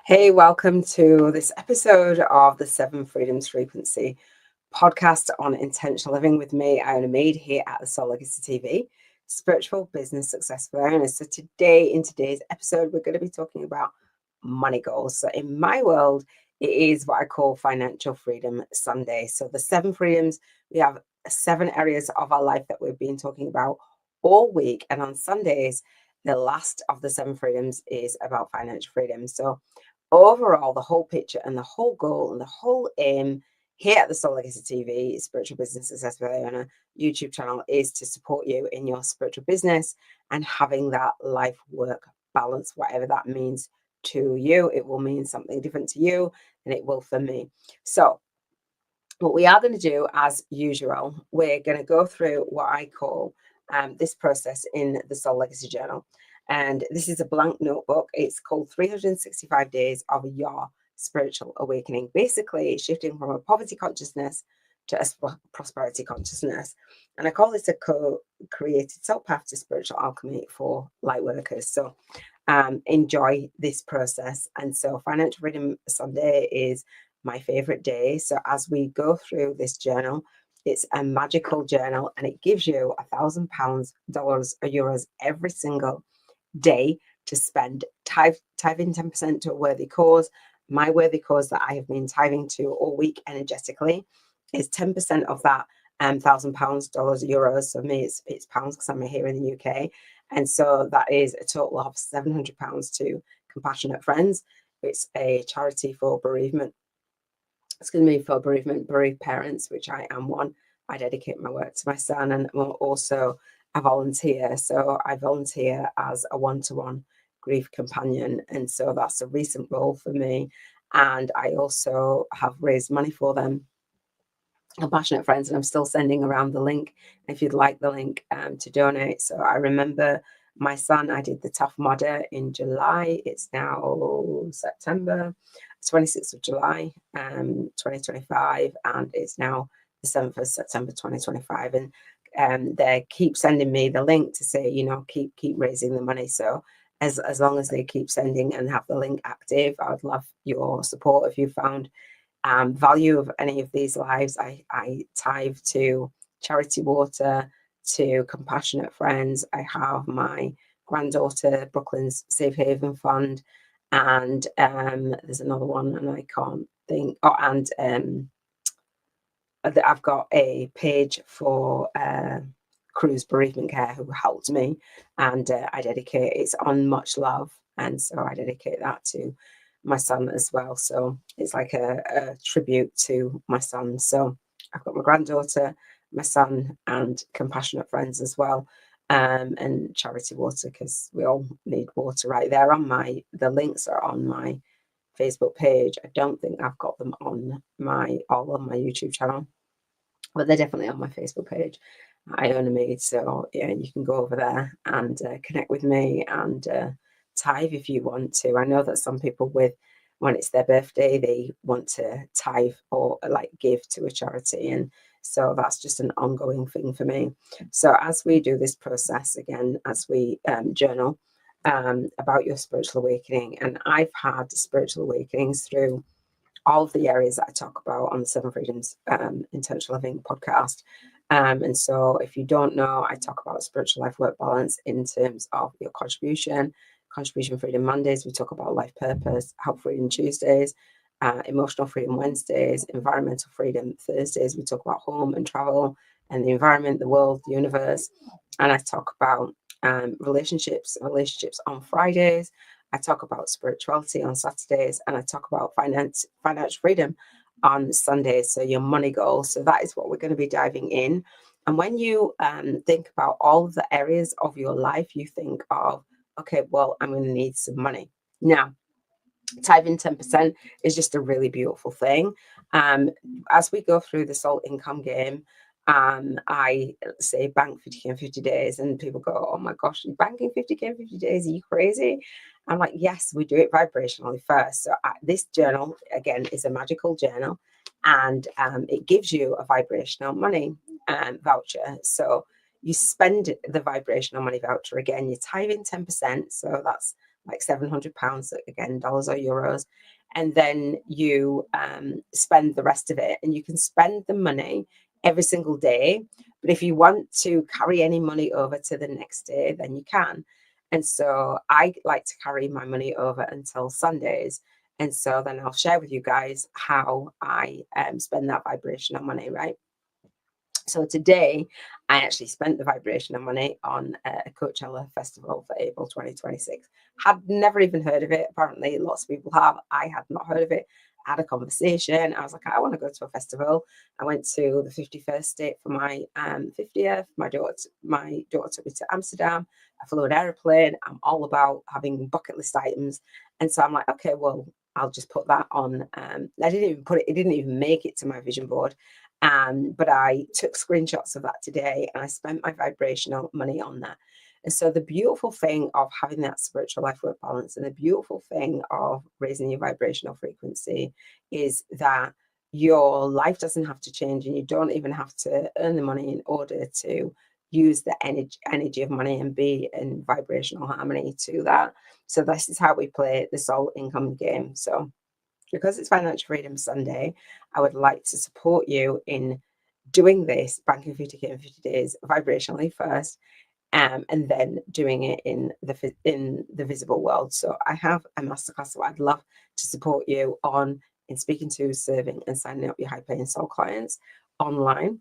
Hey, welcome to this episode of the Seven Freedoms Frequency podcast on intentional living with me, Iona Mead, here at the Soul Legacy TV, spiritual business success for owners. So in today's episode, we're going to be talking about money goals. So in my world, it is what I call Financial Freedom Sunday. So the seven freedoms, we have seven areas of our life that we've been talking about all week. And on Sundays, the last of the seven freedoms is about financial freedom. So overall, the whole picture and the whole goal and the whole aim here at the Soul Legacy TV, Spiritual Business Success for Owner YouTube channel, is to support you in your spiritual business and having that life work balance, whatever that means to you. It will mean something different to you than it will for me. So, what we are going to do, as usual, we're going to go through what I call this process in the Soul Legacy Journal. And this is a blank notebook. It's called 365 Days of Your Spiritual Awakening. Basically, shifting from a poverty consciousness to a prosperity consciousness. And I call this a co-created soul path to spiritual alchemy for light workers. So enjoy this process. And so Financial Freedom Sunday is my favorite day. So as we go through this journal, it's a magical journal and it gives you £1,000, dollars, or euros every single day to spend. Tithing 10% to a worthy cause. My worthy cause that I have been tithing to all week energetically is 10% of that £1,000, dollars, euros. So me, it's pounds because I'm here in the UK. And so that is a total of £700 to Compassionate Friends. It's a charity for bereavement. It's going to be for bereaved parents, which I am one. I dedicate my work to my son, and also a volunteer. So I volunteer as a one-to-one grief companion. And so that's a recent role for me. And I also have raised money for them, Compassionate Friends, and I'm still sending around the link if you'd like the link to donate. So I remember my son, I did the Tough Mudder in July. It's now September, 26th of July, 2025, and it's now the 7th of September 2025. And they keep sending me the link to say, keep raising the money. So as long as they keep sending and have the link active, I would love your support. If you found value of any of these lives, I tithe to Charity Water, to Compassionate Friends. I have my granddaughter Brooklyn's Safe Haven Fund, and there's another one and I can't think. And I've got a page for Cruz Bereavement Care, who helped me, and I dedicate it's on Much Love, and so I dedicate that to my son as well. So it's like a tribute to my son. So I've got my granddaughter, my son, and Compassionate Friends as well, and Charity Water, because we all need water. Right there on the links are on my Facebook page. I don't think I've got them on all on my YouTube channel, but they're definitely on my Facebook page, Iona Mead. So yeah, you can go over there and connect with me and tithe if you want to. I know that some people, when it's their birthday, they want to tithe or like give to a charity, and so that's just an ongoing thing for me. So as we do this process again, as we journal about your spiritual awakening, and I've had spiritual awakenings through all of the areas that I talk about on the Seven Freedoms Intentional Living podcast. And so if you don't know, I talk about spiritual life work balance in terms of your contribution freedom Mondays. We talk about life purpose, health freedom Tuesdays, emotional freedom Wednesdays, environmental freedom Thursdays. We talk about home and travel and the environment, the world, the universe. And I talk about relationships on Fridays. I talk about spirituality on Saturdays, and I talk about financial freedom on Sundays. So your money goals. So that is what we're going to be diving in. And when you think about all of the areas of your life, you think of, okay, well, I'm going to need some money. Now, tithing 10% is just a really beautiful thing. As we go through the soul income game, I say bank 50k in 50 days, and people go, oh my gosh, you're banking 50k in 50 days? Are you crazy? I'm like, yes, we do it vibrationally first. So this journal, again, is a magical journal, and it gives you a vibrational money voucher. So you spend the vibrational money voucher, again, you're tithing 10%. So that's like £700, again, dollars or euros. And then you spend the rest of it, and you can spend the money every single day. But if you want to carry any money over to the next day, then you can. And so I like to carry my money over until Sundays. And so then I'll share with you guys how I spend that vibrational money, right? So today, I actually spent the vibrational money on a Coachella festival for April 2026. Had never even heard of it. Apparently, lots of people have. I had not heard of it. I had a conversation. I was like, I want to go to a festival. I went to the 51st state for my 50th. My daughter took me to Amsterdam. I flew an airplane. I'm all about having bucket list items. And so I'm like, okay, well, I'll just put that on. I didn't even put it, it didn't even make it to my vision board. But I took screenshots of that today, and I spent my vibrational money on that. And so the beautiful thing of having that spiritual life work balance, and the beautiful thing of raising your vibrational frequency, is that your life doesn't have to change, and you don't even have to earn the money in order to use the energy of money and be in vibrational harmony to that. So this is how we play the soul income game. So because it's Financial Freedom Sunday, I would like to support you in doing this, banking 50K in 50 days vibrationally first, and then doing it in the visible world. So I have a masterclass that I'd love to support you on in speaking to, serving, and signing up your high paying soul clients online.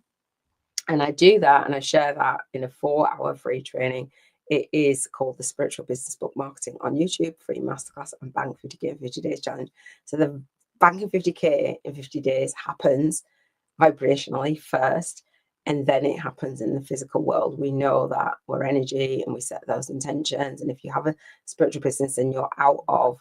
And I do that, and I share that in a 4-hour free training. It is called the Spiritual Business Book Marketing on YouTube, free masterclass, and Bank 50K in 50 days challenge. So the banking 50K in 50 days happens vibrationally first, and then it happens in the physical world. We know that we're energy, and we set those intentions. And if you have a spiritual business and you're out of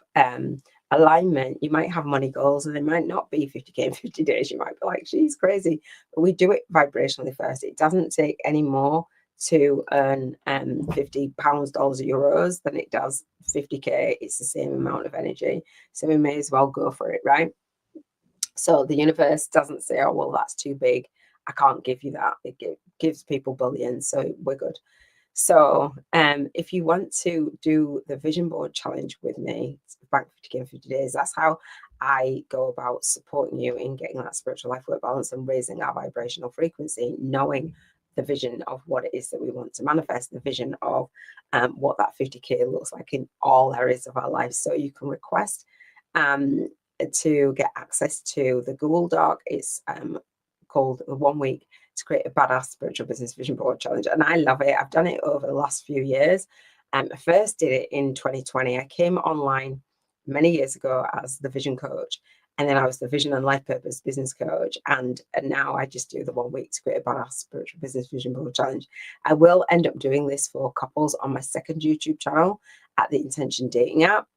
alignment, you might have money goals, and they might not be 50K in 50 days. You might be like, she's crazy. But we do it vibrationally first. It doesn't take any more to earn £50, dollars, euros than it does 50K. It's the same amount of energy. So we may as well go for it, right? So the universe doesn't say, oh, well, that's too big. I can't give you that. It gives people billions. So we're good. So if you want to do the vision board challenge with me, Bank 50K in 50 days, that's how I go about supporting you in getting that spiritual life work balance and raising our vibrational frequency, knowing the vision of what it is that we want to manifest, the vision of what that 50K looks like in all areas of our life. So you can request to get access to the Google Doc. It's called the 1 week to create a badass spiritual business vision board challenge, and I love it. I've done it over the last few years. I first did it in 2020. I came online many years ago as the vision coach, and then I was the vision and life purpose business coach, and now I just do the 1 week to create a badass spiritual business vision board challenge. I will end up doing this for couples on my second YouTube channel at the Intention Dating app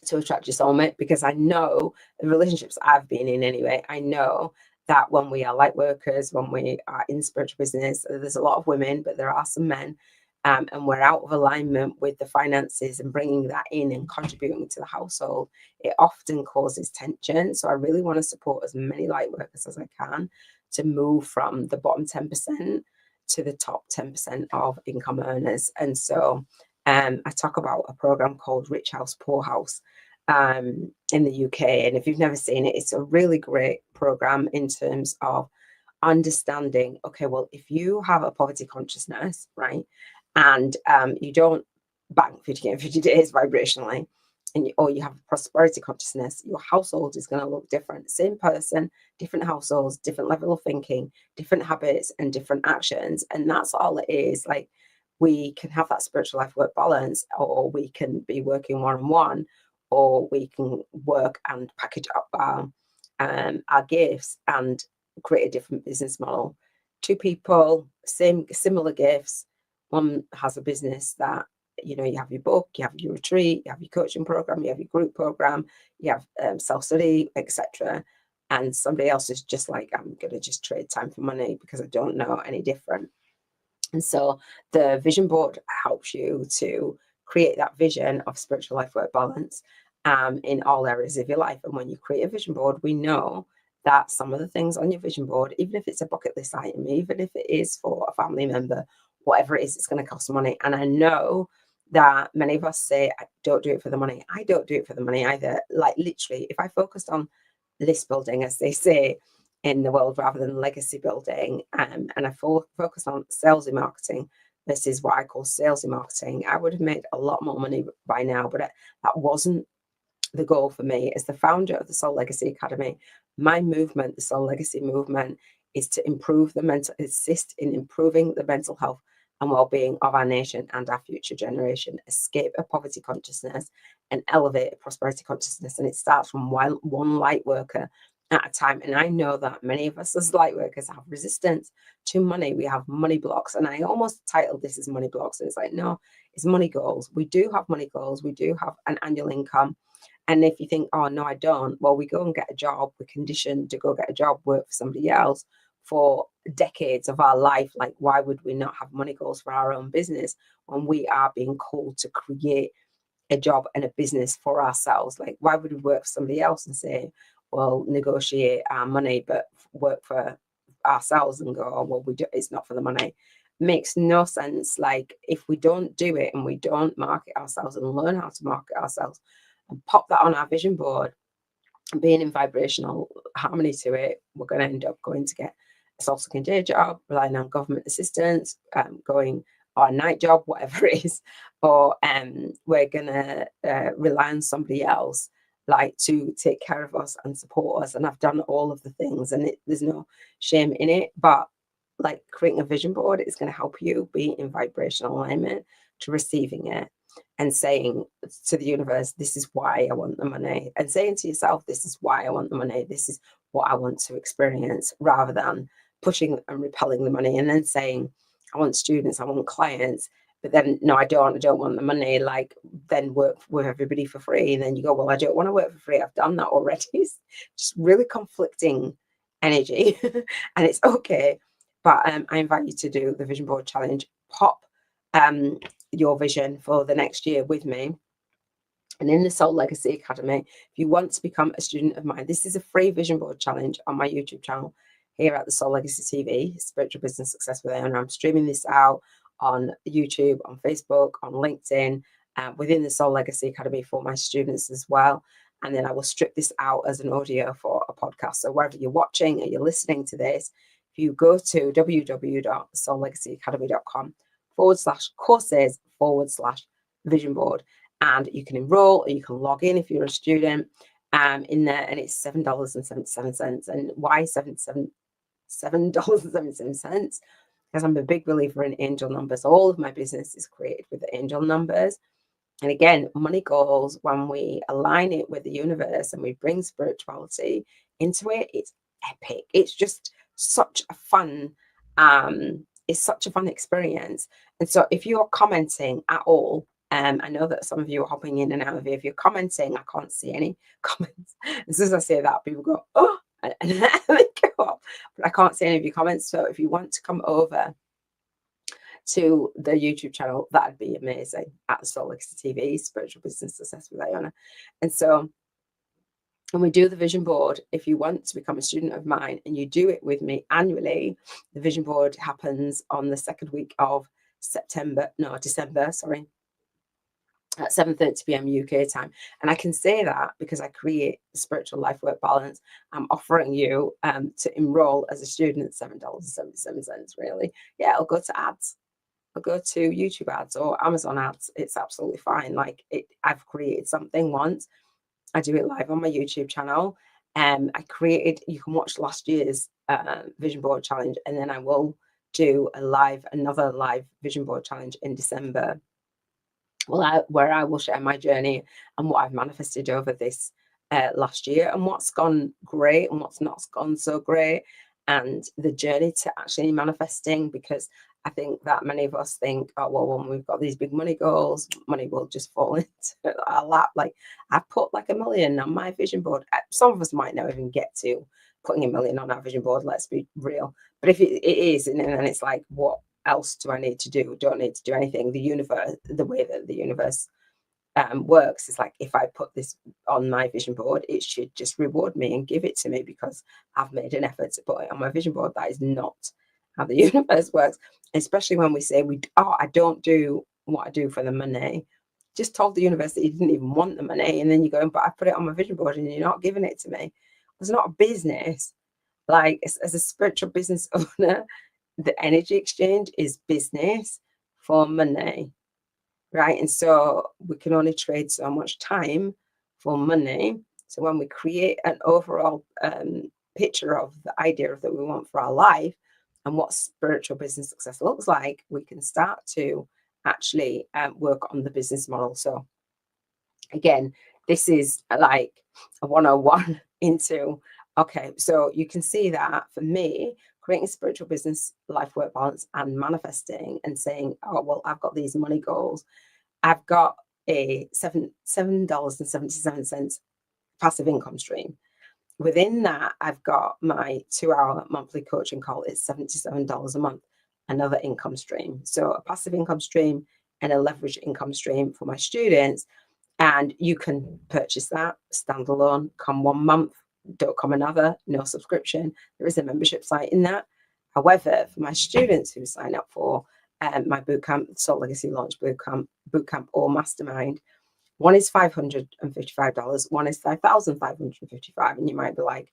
to attract your soulmate, because I know the relationships I've been in anyway, I know that when we are light workers, when we are in spiritual business, there's a lot of women, but there are some men, and we're out of alignment with the finances and bringing that in and contributing to the household, it often causes tension. So I really want to support as many light workers as I can to move from the bottom 10% to the top 10% of income earners. And so I talk about a program called Rich House, Poor House in the UK. And if you've never seen it, it's a really great program in terms of understanding, okay, well, if you have a poverty consciousness, right, and you don't bank 50 in 50 days vibrationally, and or you have prosperity consciousness, your household is going to look different. Same person, different households, different level of thinking, different habits, and different actions. And that's all it is. Like, we can have that spiritual life work balance, or we can be working one-on-one, or we can work and package up our gifts and create a different business model. Two people, similar gifts. One has a business that, you know, you have your book, you have your retreat, you have your coaching program, you have your group program, you have self-study, etc. And somebody else is just like, I'm going to just trade time for money because I don't know any different. And so the vision board helps you to create that vision of spiritual life work balance in all areas of your life. And when you create a vision board, we know that some of the things on your vision board, even if it's a bucket list item, even if it is for a family member, whatever it is, it's going to cost money. And I know that many of us say, I don't do it for the money. I don't do it for the money either. Like literally, if I focused on list building, as they say in the world, rather than legacy building, and I focused on sales and marketing versus what I call sales and marketing, I would have made a lot more money by now. But that wasn't the goal for me. As the founder of the Soul Legacy Academy, my movement, the Soul Legacy movement, is to assist in improving the mental health and well-being of our nation and our future generation, escape a poverty consciousness and elevate a prosperity consciousness. And it starts from one light worker at a time. And I know that many of us as light workers have resistance to money. We have money blocks. And I almost titled this as money blocks. And it's like, no, it's money goals. We do have money goals. We do have an annual income. And if you think, oh, no, I don't, well, we go and get a job. We're conditioned to go get a job, work for somebody else for decades of our life. Like, why would we not have money goals for our own business when we are being called to create a job and a business for ourselves? Like, why would we work for somebody else and say, well, negotiate our money, but work for ourselves and go, oh, well, it's not for the money? Makes no sense. Like, if we don't do it and we don't market ourselves and learn how to market ourselves and pop that on our vision board, being in vibrational harmony to it, we're going to end up going to get a sole-second day job, relying on government assistance, going on a night job, whatever it is, or we're going to rely on somebody else like to take care of us and support us. And I've done all of the things, and there's no shame in it. But like, creating a vision board is going to help you be in vibrational alignment to receiving it and saying to the universe, this is why I want the money, and saying to yourself, this is why I want the money, this is what I want to experience, rather than pushing and repelling the money and then saying, I want students, I want clients, but then no, I don't want the money. Like, then work with everybody for free, and then you go, well, I don't want to work for free, I've done that already. It's just really conflicting energy. And it's okay. But I invite you to do the vision board challenge. Pop your vision for the next year with me. And in the Soul Legacy Academy, if you want to become a student of mine, this is a free vision board challenge on my YouTube channel here at the Soul Legacy TV, Spiritual Business Success with Aaron. I'm streaming this out on YouTube, on Facebook, on LinkedIn, within the Soul Legacy Academy for my students as well. And then I will strip this out as an audio for a podcast. So wherever you're watching or you're listening to this, if you go to www.soullegacyacademy.com/courses/vision board, and you can enroll, or you can log in if you're a student in there, and it's $7.77. And why $7.77? Because I'm a big believer in angel numbers. All of my business is created with the angel numbers. And again, money goals, when we align it with the universe and we bring spirituality into it, it's epic. It's just such a fun, it's such a fun experience. And so if you're commenting at all, I know that some of you are hopping in and out of it. If you're commenting, I can't see any comments. As soon as I say that, people go, oh, and they go up. But I can't see any of your comments. So if you want to come over to the YouTube channel, that'd be amazing, at the Soul Legacy TV, Spiritual Business Success with Iona. And so when we do the vision board, if you want to become a student of mine and you do it with me annually, the vision board happens on the second week of December, at 7:30 p.m. UK time. And I can say that because I create a spiritual life work balance. I'm offering you to enroll as a student at $7.77, really. Yeah, I'll go to ads. I'll go to YouTube ads or Amazon ads. It's absolutely fine. Like, I've created something once. I do it live on my YouTube channel. You can watch last year's vision board challenge, and then I will do another live vision board challenge in December, where I will share my journey and what I've manifested over this last year, and what's gone great and what's not gone so great, and the journey to actually manifesting. Because I think that many of us think, oh, well, when we've got these big money goals, money will just fall into our lap. Like, I've put like $1 million on my vision board. Some of us might not even get to putting $1 million on our vision board, let's be real. But if it is, and then it's like, what else do I need to do? Don't need to do anything. The universe, the way that the universe works is like, if I put this on my vision board, it should just reward me and give it to me because I've made an effort to put it on my vision board. That is not how the universe works. Especially when we say I don't do what I do for the money. Just told the universe that you didn't even want the money, and then you go, but I put it on my vision board and you're not giving it to me. It's not a business. Like, as a spiritual business owner, the energy exchange is business for money, right? And so we can only trade so much time for money. So when we create an overall picture of the idea of that we want for our life and what spiritual business success looks like, we can start to actually work on the business model. So again, this is like a 101 into, okay, so you can see that for me, creating spiritual business life work balance and manifesting and saying, oh, well, I've got these money goals. I've got a $7.77 passive income stream. Within that, I've got my 2-hour monthly coaching call. It's $77 a month, another income stream. So a passive income stream and a leverage income stream for my students. And you can purchase that standalone, come 1 month, don't come another, no subscription. There is a membership site in that. However, for my students who sign up for my bootcamp, Soul Legacy Launch bootcamp or mastermind, one is $555, one is $5,555. And you might be like,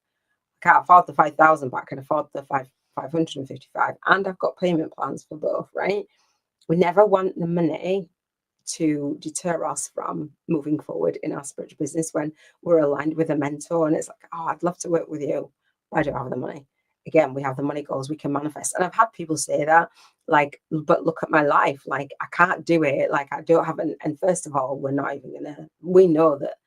I can't afford the 5,000, but I can afford the 555. And I've got payment plans for both, right? We never want the money to deter us from moving forward in our spiritual business when we're aligned with a mentor and it's like, oh, I'd love to work with you, but I don't have the money. Again, we have the money goals we can manifest. And I've had people say that, like, but look at my life, like I can't do it, like I don't have and first of all, we're not even gonna, we know that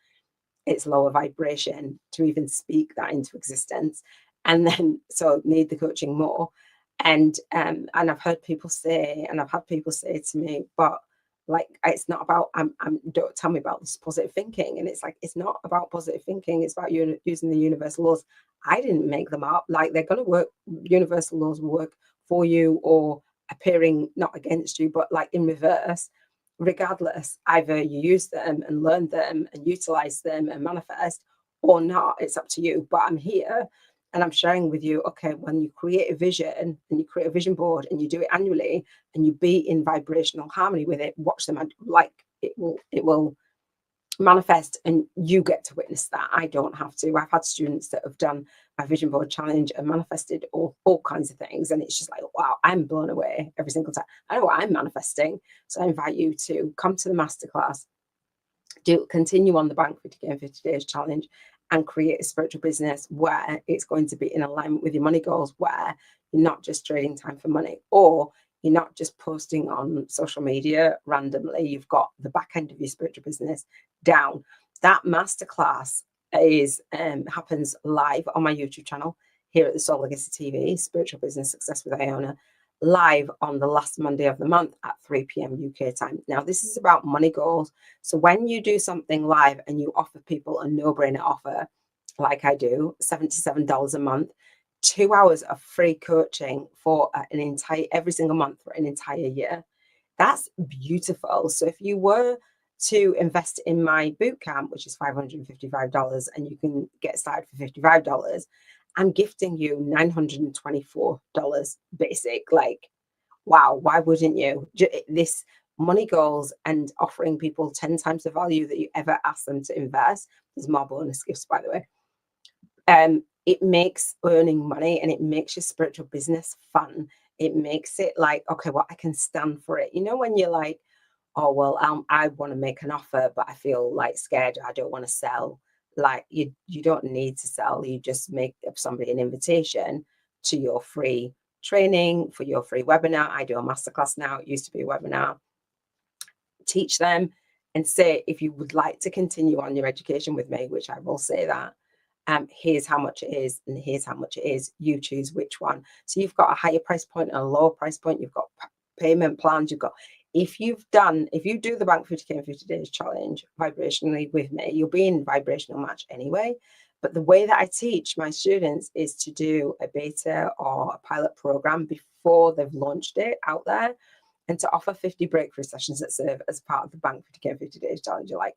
it's lower vibration to even speak that into existence. And then so need the coaching more. And I've heard people say, and I've had people say to me, but like it's not about don't tell me about this positive thinking. And it's like, it's not about positive thinking, it's about you using the universal laws. I didn't make them up. Like, they're going to work, universal laws will work for you or appearing not against you, but like in reverse. Regardless, either you use them and learn them and utilize them and manifest or not, it's up to you. But I'm here and I'm sharing with you, okay, when you create a vision and you create a vision board and you do it annually and you be in vibrational harmony with it, watch them, like it will manifest and you get to witness that. I don't have to. I've had students that have done my vision board challenge and manifested all kinds of things. And it's just like, wow, I'm blown away every single time. I know what I'm manifesting. So I invite you to come to the masterclass, continue on the Bank 50K in 50 Days challenge and create a spiritual business where it's going to be in alignment with your money goals, where you're not just trading time for money, or you're not just posting on social media randomly. You've got the back end of your spiritual business down. That masterclass is happens live on my YouTube channel here at the Soul Legacy TV, Spiritual Business Success with Iona, live on the last Monday of the month at 3 p.m. UK time. Now, this is about money goals. So when you do something live and you offer people a no-brainer offer, like I do, $77 a month, 2 hours of free coaching for every single month for an entire year, that's beautiful. So if you were to invest in my bootcamp, which is $555, and you can get started for $55, I'm gifting you $924 basic. Like, wow, why wouldn't you? This money goals and offering people 10 times the value that you ever ask them to invest. There's more bonus gifts, by the way. It makes earning money and it makes your spiritual business fun. It makes it like, okay, well, I can stand for it. You know, when you're like, oh, well, I want to make an offer, but I feel like scared. I don't want to sell. Like, you don't need to sell. You just make somebody an invitation to your free training, for your free webinar. I do a masterclass now. It used to be a webinar. Teach them and say, if you would like to continue on your education with me, which I will say that, here's how much it is, and here's how much it is. You choose which one. So you've got a higher price point and a lower price point. You've got payment plans. You've got, if you do the Bank 50K in 50 Days challenge vibrationally with me, you'll be in vibrational match anyway. But the way that I teach my students is to do a beta or a pilot program before they've launched it out there, and to offer 50 breakthrough sessions that serve as part of the Bank 50K in 50 Days challenge. You're like,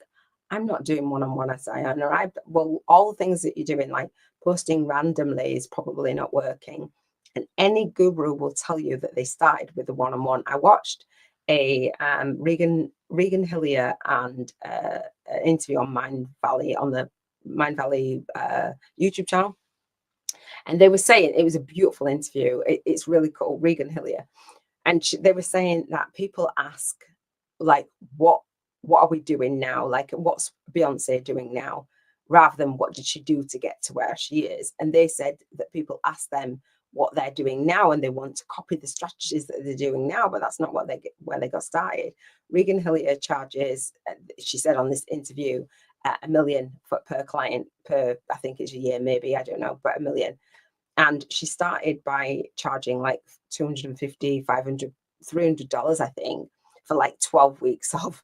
I'm not doing one-on-one as Iona. Well, all the things that you're doing, like posting randomly, is probably not working. And any guru will tell you that they started with the one-on-one. I watched Regan Hillier and an interview on Mind Valley, on the Mind Valley YouTube channel. And they were saying, it was a beautiful interview. It's really cool, Regan Hillier. And they were saying that people ask, like, what are we doing now? Like, what's Beyonce doing now? Rather than what did she do to get to where she is? And they said that people ask them what they're doing now, and they want to copy the strategies that they're doing now, but that's not what where they got started. Regan Hillier charges, she said on this interview, $1 million per client per, I think it's a year, maybe, I don't know, but $1 million. And she started by charging like $250, $500, $300, I think, for like 12 weeks of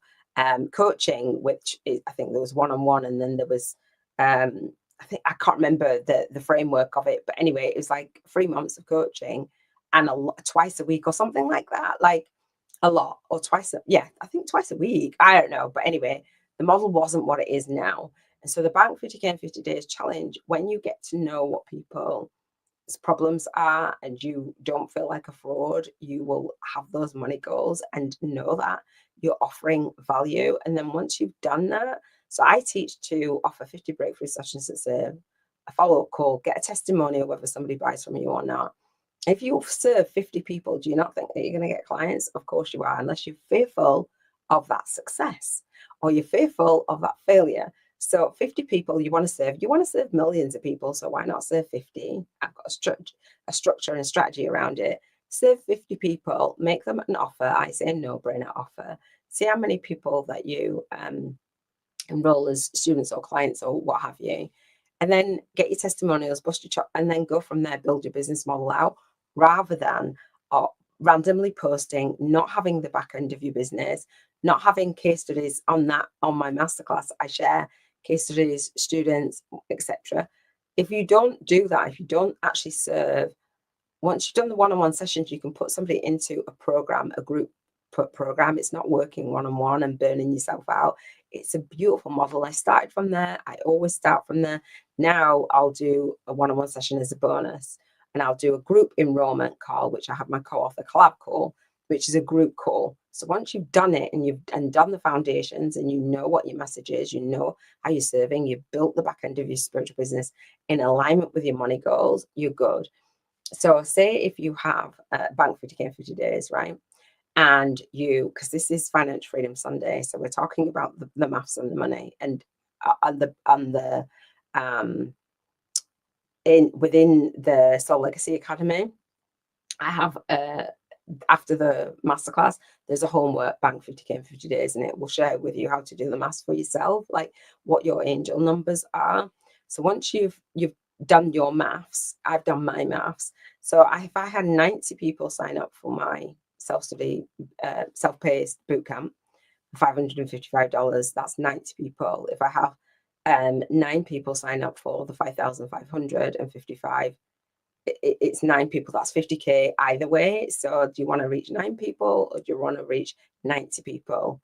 coaching, which is, I think there was one-on-one, and then there was I think, I can't remember the framework of it, but anyway, it was like 3 months of coaching and twice a week or something like that, like a lot, or I think twice a week, I don't know, but anyway, the model wasn't what it is now. And so the Bank 50K in 50 Days challenge, when you get to know what people's problems are and you don't feel like a fraud, you will have those money goals and know that you're offering value. And then once you've done that, so I teach to offer 50 breakthrough sessions that serve a follow-up call, get a testimonial whether somebody buys from you or not. If you serve 50 people, do you not think that you're going to get clients? Of course you are, unless you're fearful of that success or you're fearful of that failure. So 50 people you want to serve millions of people. So why not serve 50? I've got a structure and a strategy around it. Serve 50 people, make them an offer. I say a no-brainer offer. See how many people that you enroll as students or clients or what have you. And then get your testimonials, bust your chop, and then go from there, build your business model out, rather than randomly posting, not having the back end of your business, not having case studies on my masterclass. I share case studies, students, etc. If you don't do that, if you don't actually serve, once you've done the one-on-one sessions, you can put somebody into a program, a group program. It's not working one-on-one and burning yourself out. It's a beautiful model. I started from there. I always start from there. Now I'll do a one-on-one session as a bonus, and I'll do a group enrollment call, which I have my co-author collab call, which is a group call. So once you've done it and you've done the foundations and you know what your message is, you know how you're serving, you've built the back end of your spiritual business in alignment with your money goals, you're good. So say if you have Bank 50K in 50 days, right? And because this is Financial Freedom Sunday, so we're talking about the maths and the money, and within the Soul Legacy Academy, I have after the masterclass, there's a homework, Bank 50K in 50 days, and it will share with you how to do the maths for yourself, like what your angel numbers are. So once you've done your maths, I've done my maths. So if I had 90 people sign up for my self-study, self-paced bootcamp for $555, that's 90 people. If I have 9 people sign up for the 5,555, it's 9 people, that's 50K either way. So do you want to reach 9 people or do you want to reach 90 people?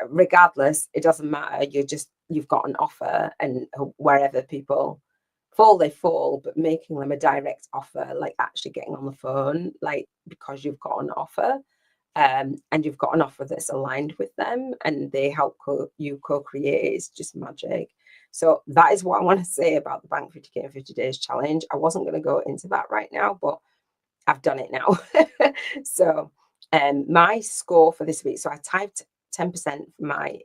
Regardless, it doesn't matter. You've got an offer, and wherever people fall, they fall, but making them a direct offer, like actually getting on the phone, like because you've got an offer, and you've got an offer that's aligned with them and they help you co-create, it's just magic. So that is what I want to say about the Bank 50K in 50 days challenge. I wasn't going to go into that right now, but I've done it now. So my score for this week, so I typed 10% for my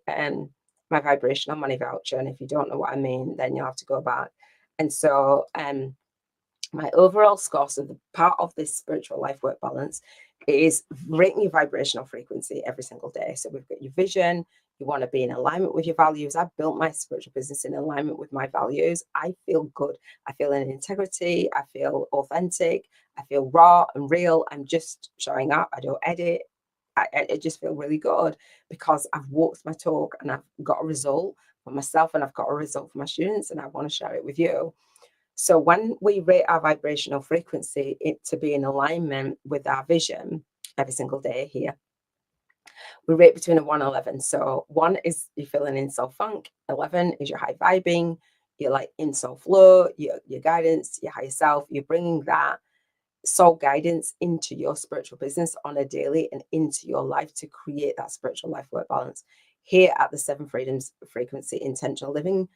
vibrational money voucher, and if you don't know what I mean, then you'll have to go back. And so my overall score, so the part of this spiritual life work balance, is rating your vibrational frequency every single day. So we've got your vision. You want to be in alignment with your values. I've built my spiritual business in alignment with my values. I feel good. I feel in integrity. I feel authentic. I feel raw and real. I'm just showing up. I don't edit. I just feel really good because I've walked my talk and I've got a result for myself and I've got a result for my students, and I want to share it with you. So when we rate our vibrational frequency to be in alignment with our vision every single day here, we rate between a 1 and 11. So 1 is you're feeling in soul funk. 11 is your high vibing. You're like in soul flow, your guidance, your higher self. You're bringing that soul guidance into your spiritual business on a daily and into your life to create that spiritual life work balance. Here at the Seven Freedoms Frequency Intentional Living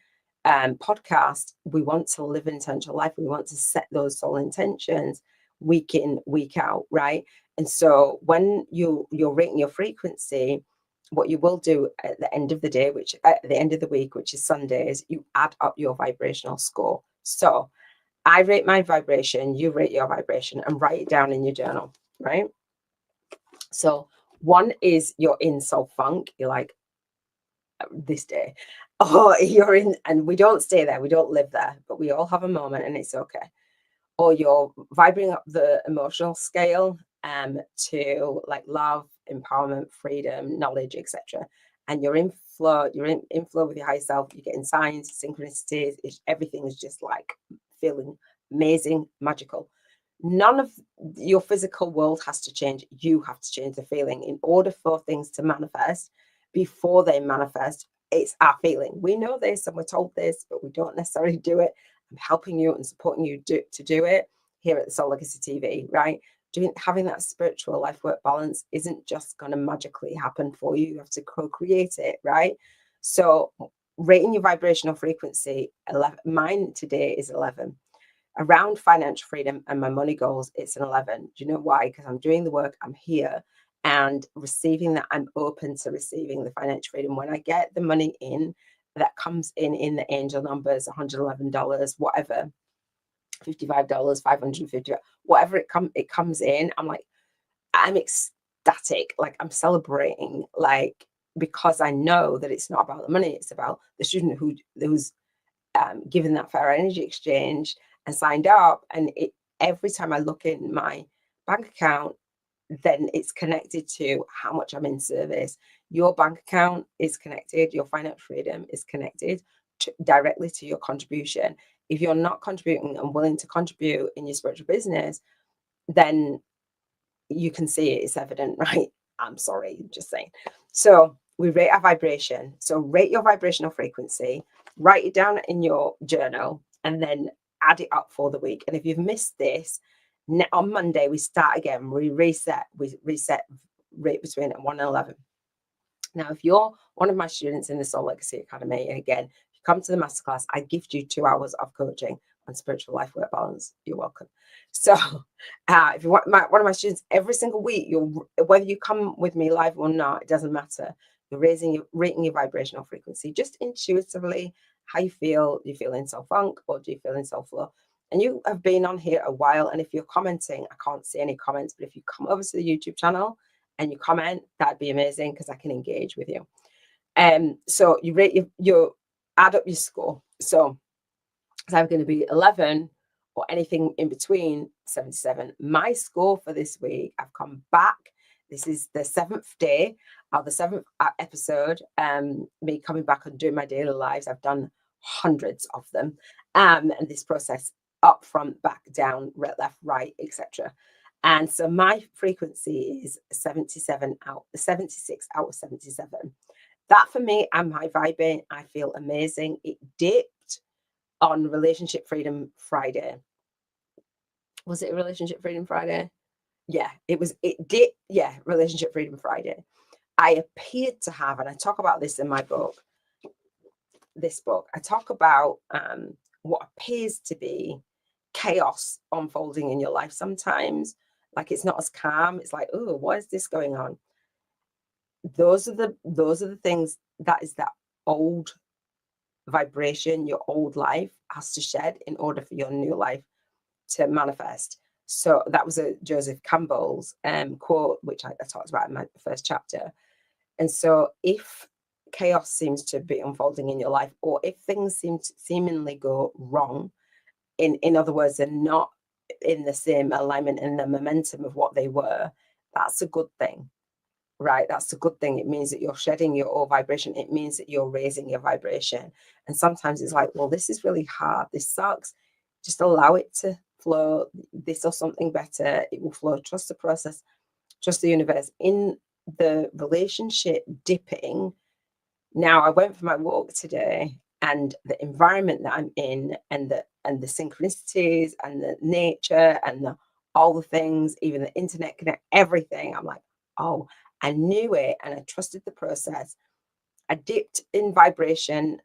podcast, we want to live an intentional life. We want to set those soul intentions week in, week out, right? And so when you're rating your frequency, what you will do at the end of the day, which at the end of the week, which is Sundays, you add up your vibrational score. So I rate my vibration, you rate your vibration, and write it down in your journal, right? So 1 is you're in soul funk. You're like, this day. Or you're in, and we don't stay there, we don't live there, but we all have a moment and it's okay. Or you're vibrating up the emotional scale to like love, empowerment, freedom, knowledge, etc. And you're in flow, in flow with your higher self, you're getting signs, synchronicities, everything is just like feeling amazing, magical. None of your physical world has to change. You have to change the feeling in order for things to manifest. Before they manifest, it's our feeling. We know this and we're told this, but we don't necessarily do it. I'm helping you and supporting you to do it here at the Soul Legacy TV, right? Having that spiritual life work balance isn't just going to magically happen for you. You have to co-create it, right? So rating your vibrational frequency, 11. Mine today is 11. Around financial freedom and my money goals, it's an 11. Do you know why? Because I'm doing the work, I'm here, and receiving that, I'm open to receiving the financial freedom. When I get the money in, that comes in the angel numbers, $111, whatever, $55, $550, whatever it comes in, I'm ecstatic, like I'm celebrating, like, because I know that it's not about the money, it's about the student who's given that fair energy exchange and signed up. And every time I look in my bank account, then it's connected to how much I'm in service. Your bank account is connected, your financial freedom is connected directly to your contribution. If you're not contributing and willing to contribute in your spiritual business, then you can see it, it's evident, right? I'm sorry, just saying. So we rate our vibration. So rate your vibrational frequency, write it down in your journal, and then add it up for the week. And if you've missed this, on Monday we start again. We reset rate between 1 and 11. Now, if you're one of my students in the Soul Legacy Academy, and again, if you come to the masterclass, I gift you 2 hours of coaching on spiritual life work balance. You're welcome. So if you want one of my students every single week, whether you come with me live or not, it doesn't matter. You're rating your vibrational frequency just intuitively, how you feel. Do you feel in soul funk or do you feel in soul flow? And you have been on here a while, and if you're commenting, I can't see any comments, but if you come over to the YouTube channel and you comment, that'd be amazing because I can engage with you. So you rate your add up your score. So it's either going to be 11 or anything in between 77. My score for this week, I've come back. This is the 7th day of the 7th episode. Me coming back and doing my daily lives. I've done hundreds of them. And this process, up, front, back, down, left, right, etc. And so my frequency is 76 out of 77. That for me, I'm high vibing. I feel amazing. It dipped on Relationship Freedom Friday. Was it a Relationship Freedom Friday? Yeah, it was. It did. Yeah, Relationship Freedom Friday. I appeared to have, and I talk about this in my book. This book, I talk about what appears to be chaos unfolding in your life sometimes. Like it's not as calm. It's like, oh, what is this going on? Those are the things. That is that old vibration your old life has to shed in order for your new life to manifest. So that was a Joseph Campbell's quote, which I talked about in my first chapter. And so if chaos seems to be unfolding in your life, or if things seem to seemingly go wrong, in other words, they're not in the same alignment and the momentum of what they were, that's a good thing. Right, that's a good thing. It means that you're shedding your old vibration. It means that you're raising your vibration. And sometimes it's like, well, this is really hard. This sucks. Just allow it to flow. This or something better. It will flow. Trust the process. Trust the universe. In the relationship dipping, now I went for my walk today, and the environment that I'm in, and the synchronicities and the nature and the all the things, even the internet connect, everything. I'm like, oh, I knew it and I trusted the process. I dipped in vibration,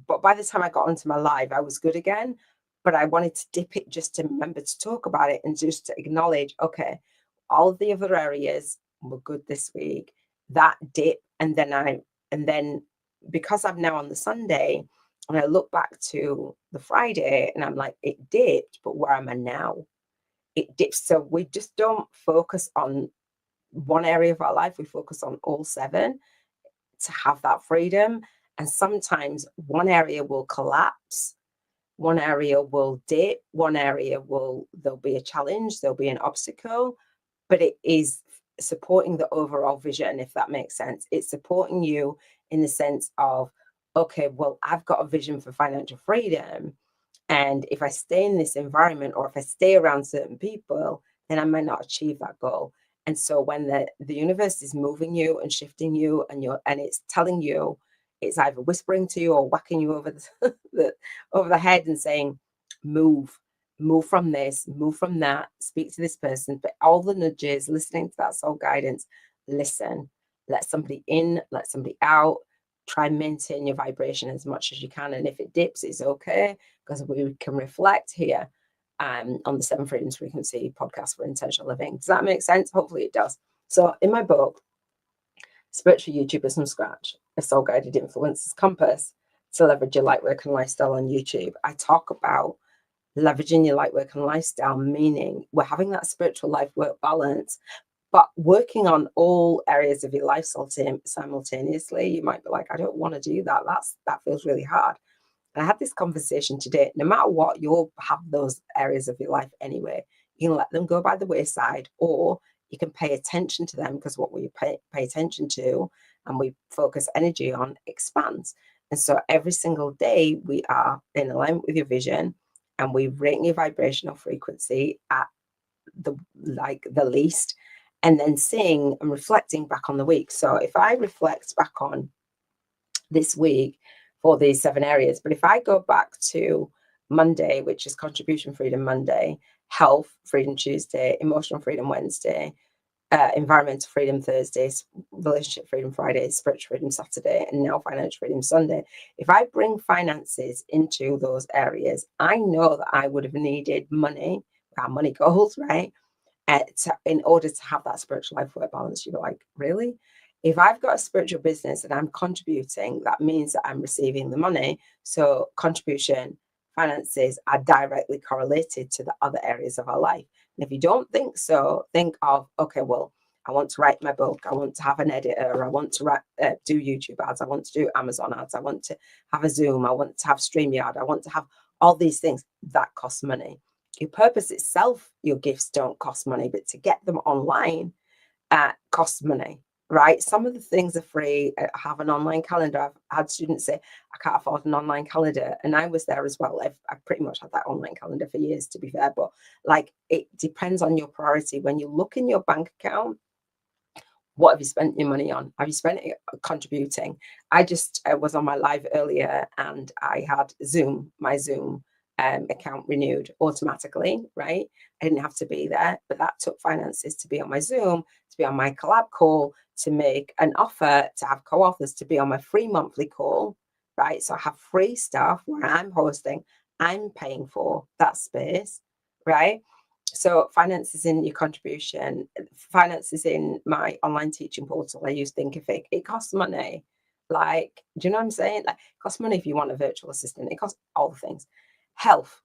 but by the time I got onto my live, I was good again. But I wanted to dip it just to remember to talk about it and just to acknowledge, okay, all the other areas were good this week. That dip, and then because I'm now on the Sunday, and I look back to the Friday, and I'm like, it dipped, but where am I now? It dips. So we just don't focus on one area of our life. We focus on all seven to have that freedom. And sometimes one area will collapse, one area will dip, one area there'll be a challenge, there'll be an obstacle, but it is supporting the overall vision, if that makes sense. It's supporting you in the sense of, okay, well, I've got a vision for financial freedom. And if I stay in this environment or if I stay around certain people, then I might not achieve that goal. And so when the universe is moving you and shifting you and it's telling you, it's either whispering to you or whacking you over over the head and saying, move, move from this, move from that, speak to this person. But all the nudges, listening to that soul guidance, listen, let somebody in, let somebody out, try and maintain your vibration as much as you can. And if it dips, it's okay, because we can reflect here on the Seven Freedoms Frequency podcast for intentional living. Does that make sense? Hopefully it does. So in my book, Spiritual YouTubers from Scratch, a soul guided influencer's compass to leverage your light work and lifestyle on YouTube, I talk about leveraging your light work and lifestyle, meaning we're having that spiritual life work balance, but working on all areas of your life simultaneously. You might be like, I don't want to do that. That feels really hard. And I had this conversation today. No matter what, you'll have those areas of your life anyway. You can let them go by the wayside, or you can pay attention to them, because what we pay attention to and we focus energy on expands. And so every single day we are in alignment with your vision, and we rate your vibrational frequency at the least, and then seeing and reflecting back on the week. So if I reflect back on this week for these 7 areas, but if I go back to Monday, which is Contribution Freedom Monday, Health Freedom Tuesday, Emotional Freedom Wednesday, Environmental Freedom Thursday, Relationship Freedom Friday, Spiritual Freedom Saturday, and now Financial Freedom Sunday. If I bring finances into those areas, I know that I would have needed money, our money goals, right? In order to have that spiritual life work balance. You're like, really? If I've got a spiritual business and I'm contributing, that means that I'm receiving the money. So contribution, finances are directly correlated to the other areas of our life. And if you don't think so, think of, okay, well, I want to write my book. I want to have an editor. I want to do YouTube ads. I want to do Amazon ads. I want to have a Zoom. I want to have StreamYard. I want to have all these things. That costs money. Your purpose itself, your gifts don't cost money, but to get them online costs money, right? Some of the things are free. I have an online calendar. I've had students say, I can't afford an online calendar. And I was there as well. I've pretty much had that online calendar for years, to be fair. But like, it depends on your priority. When you look in your bank account, what have you spent your money on? Have you spent it contributing? I just was on my live earlier, and I had my Zoom account renewed automatically, right? I didn't have to be there, but that took finances to be on my Zoom, to be on my collab call, to make an offer, to have co-authors, to be on my free monthly call, right? So I have free stuff where I'm hosting, I'm paying for that space, right? So finances in your contribution, finances in my online teaching portal. I use Thinkific. It costs money. Like, do you know what I'm saying? Like, it costs money if you want a virtual assistant. It costs all the things. Health,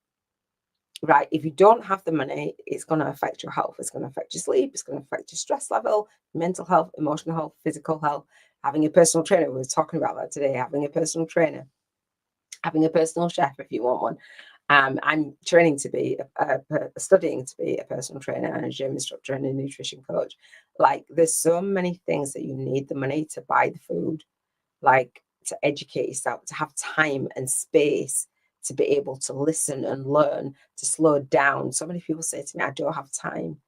right? If you don't have the money, it's going to affect your health. It's going to affect your sleep. It's going to affect your stress level, mental health, emotional health, physical health. Having a personal trainer. We were talking about that today. Having a personal trainer, having a personal chef if you want one. I'm training to be studying to be a personal trainer and a gym instructor and a nutrition coach. Like, there's so many things that you need the money to buy the food, like to educate yourself, to have time and space to be able to listen and learn, to slow down. So many people say to me, I don't have time.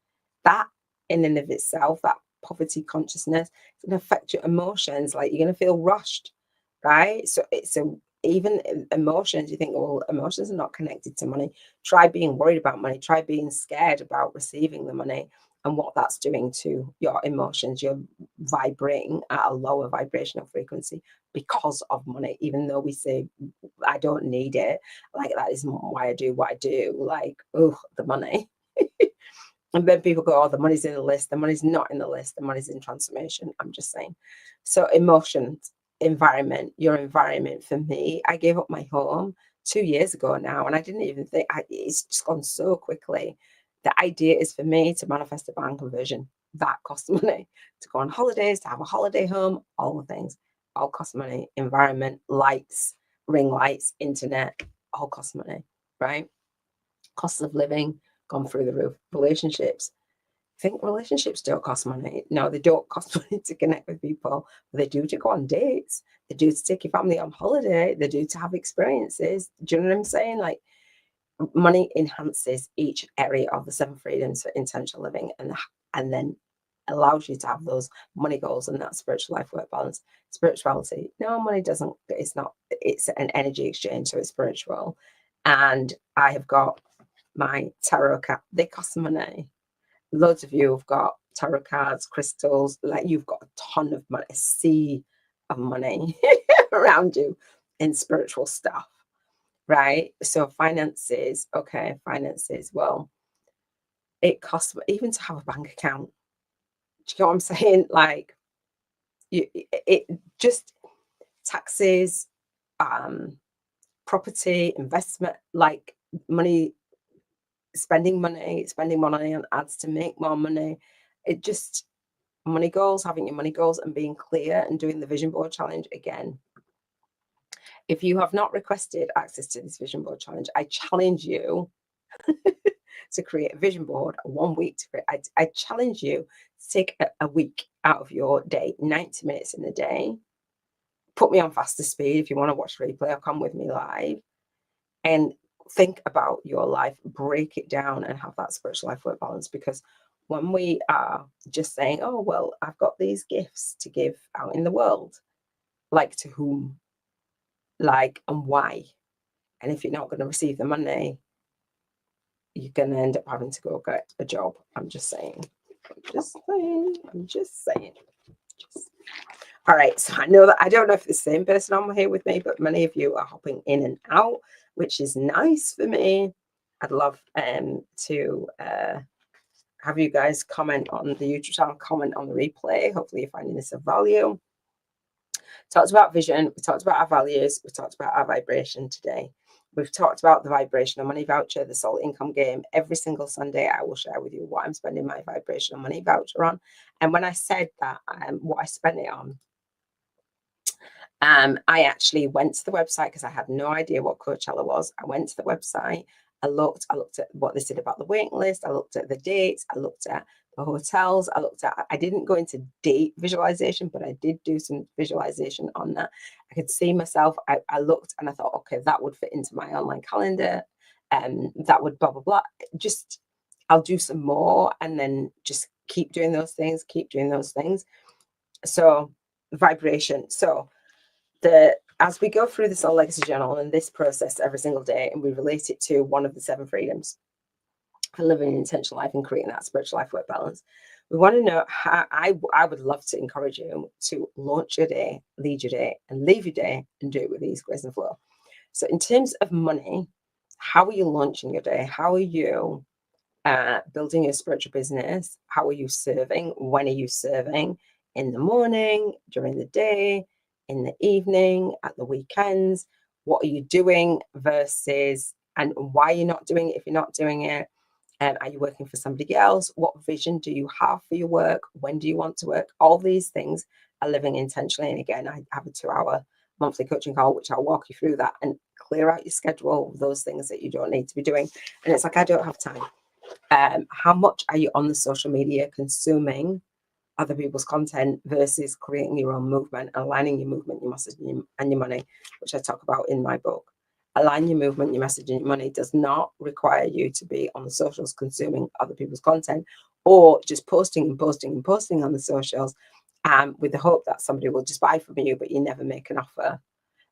That in and of itself, that poverty consciousness, it's going to affect your emotions. Like, you're going to feel rushed, right? So even emotions, you think, well, emotions are not connected to money. Try being worried about money. Try being scared about receiving the money and what that's doing to your emotions. You're vibrating at a lower vibrational frequency because of money, even though we say, I don't need it. Like, that is why I do what I do. Like, oh, the money. And then people go, oh, the money's in the list. The money's not in the list. The money's in transformation. I'm just saying. So emotions, environment, your environment. For me, I gave up my home 2 years ago now, and I didn't even think, it's just gone so quickly. The idea is for me to manifest a bank conversion. That costs money. To go on holidays, to have a holiday home, all the things, all cost money. Environment, lights, ring lights, internet, all cost money, right? Cost of living, gone through the roof. Relationships. I think relationships don't cost money. No, they don't cost money to connect with people. They do to go on dates. They do to take your family on holiday. They do to have experiences. Do you know what I'm saying? Like, money enhances each area of the seven freedoms for intentional living, and then allows you to have those money goals and that spiritual life work balance. Spirituality. No, money doesn't. It's not. It's an energy exchange, so it's spiritual. And I have got my tarot card. They cost money. Loads of you have got tarot cards, crystals, like you've got a ton of money, a sea of money around you in spiritual stuff, right? So finances, okay, finances, well, it costs even to have a bank account. Do you know what I'm saying? Like, it just taxes, property, investment, like money, spending money on ads to make more money. It just, money goals, having your money goals and being clear and doing the vision board challenge again. If you have not requested access to this vision board challenge, I challenge you to create a vision board, 1 week to create. I challenge you to take a week out of your day, 90 minutes in the day. Put me on faster speed if you want to watch replay, or come with me live and think about your life, break it down, and have that spiritual life work balance. Because when we are just saying, oh, well, I've got these gifts to give out in the world, like, to whom, like, and why? And if you're not going to receive the money, you're going to end up having to go get a job. I'm just saying. All right, so I know that I don't know if it's the same person on here with me, but many of you are hopping in and out, which is nice for me. I'd love to have you guys comment on the YouTube channel, comment on the replay. Hopefully you're finding this of value. Talked about vision, we talked about our values, we talked about our vibration today. We've talked about the vibrational money voucher, the soul income game. Every single Sunday, I will share with you what I'm spending my vibrational money voucher on. And when I said that, what I spent it on, I actually went to the website because I had no idea what Coachella was. I went to the website. I looked at what they said about the waiting list. I looked at the dates. I looked at the hotels. I didn't go into date visualization, but I did do some visualization on that. I could see myself. I looked and I thought, okay, that would fit into my online calendar. That would blah, blah, blah. Just, I'll do some more and then just keep doing those things, So vibration. So as we go through the Soul Legacy Journal and this process every single day, and we relate it to one of the seven freedoms for living an intentional life and creating that spiritual life work balance, we want to know how. I would love to encourage you to launch your day, lead your day, and leave your day, and do it with ease, grace, and flow. So in terms of money, how are you launching your day? How are you building your spiritual business? How are you serving? When are you serving? In the morning, during the day, in the evening, at the weekends? What are you doing versus, and why you're not doing it if you're not doing it? Are you working for somebody else? What vision do you have for your work? When do you want to work? All these things are living intentionally. And again, I have a 2-hour monthly coaching call, which I'll walk you through that and clear out your schedule, those things that you don't need to be doing. And it's like, I don't have time. How much are you on the social media consuming other people's content versus creating your own movement, aligning your movement, your message, and your money, which I talk about in my book. Align your movement, your message, and your money does not require you to be on the socials consuming other people's content, or just posting on the socials with the hope that somebody will just buy from you, but you never make an offer.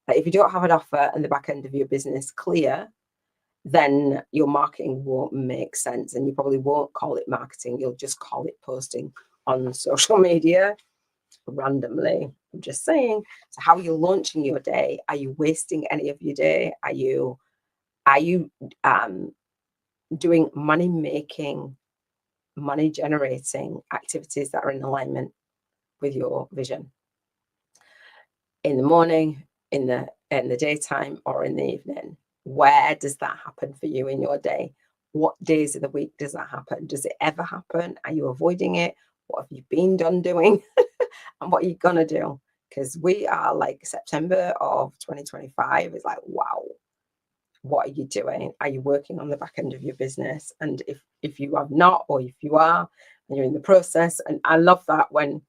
Like if you don't have an offer and the back end of your business clear, then your marketing won't make sense, and you probably won't call it marketing. You'll just call it posting on social media randomly. I'm just saying. So how are you launching your day? Are you wasting any of your day? Are you doing money making, money generating activities that are in alignment with your vision? In the morning, in the daytime, or in the evening? Where does that happen for you in your day? What days of the week does that happen? Does it ever happen? Are you avoiding it? What have you been done doing? And what are you gonna do? Because we are like September of 2025 is like, wow, what are you doing? Are you working on the back end of your business? And if you have not, or if you are, and you're in the process, and I love that when